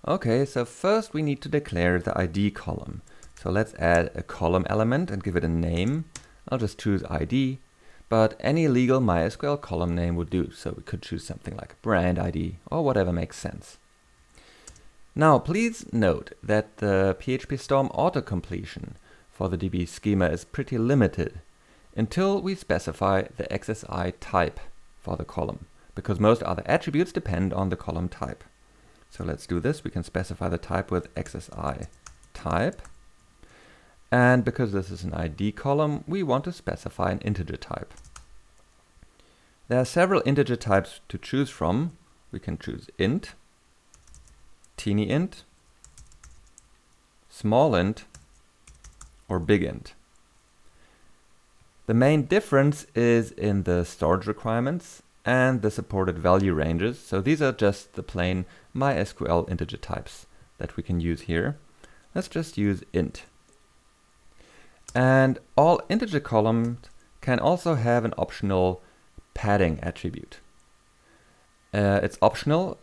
Okay, so first we need to declare the ID column. So let's add a column element and give it a name. I'll just choose ID, but any legal MySQL column name would do. So we could choose something like brand ID or whatever makes sense. Now, please note that the PHP Storm autocompletion for the DB schema is pretty limited until we specify the XSI type for the column, because most other attributes depend on the column type. So let's do this. We can specify the type with XSI type. And because this is an ID column, we want to specify an integer type. There are several integer types to choose from. We can choose int, teeny int, small int, or big int. The main difference is in the storage requirements and the supported value ranges. So these are just the plain MySQL integer types that we can use here. Let's just use int. And all integer columns can also have an optional padding attribute. It's optional.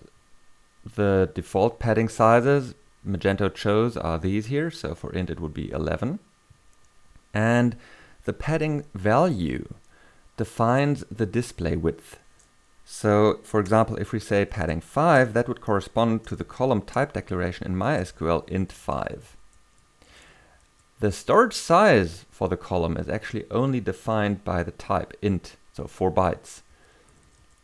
The default padding sizes Magento chose are these here. So for int it would be 11. And the padding value defines the display width. So for example, if we say padding 5, that would correspond to the column type declaration in MySQL int 5. The storage size for the column is actually only defined by the type int, so 4 bytes.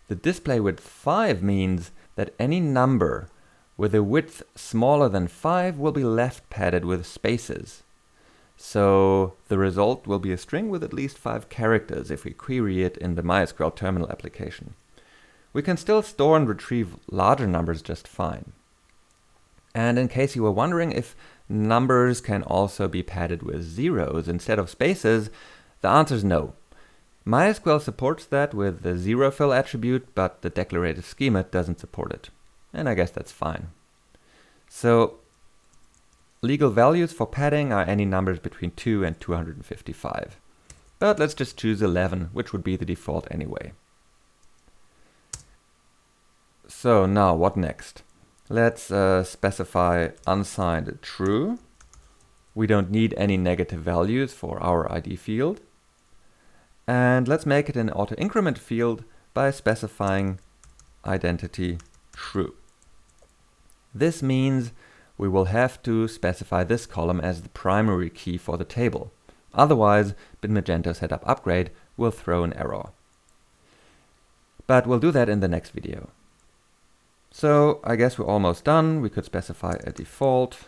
The display width 5 means that any number with a width smaller than 5 will be left padded with spaces. So the result will be a string with at least 5 characters if we query it in the MySQL terminal application. We can still store and retrieve larger numbers just fine. And in case you were wondering if numbers can also be padded with zeros instead of spaces, the answer is no. MySQL supports that with the zero fill attribute, but the declarative schema doesn't support it. And I guess that's fine. So legal values for padding are any numbers between 2 and 255. But let's just choose 11, which would be the default anyway. So now what next? Let's specify unsigned true. We don't need any negative values for our ID field. And let's make it an auto increment field by specifying identity true. This means we will have to specify this column as the primary key for the table. Otherwise, Magento setup upgrade will throw an error. But we'll do that in the next video. So I guess we're almost done. We could specify a default,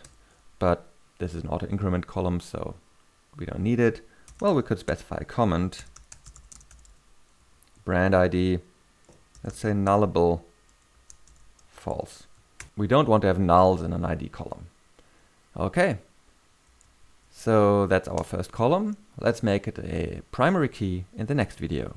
but this is an auto increment column, so we don't need it. Well, we could specify a comment. Brand ID, let's say nullable false. We don't want to have nulls in an ID column. Okay, so that's our first column. Let's make it a primary key in the next video.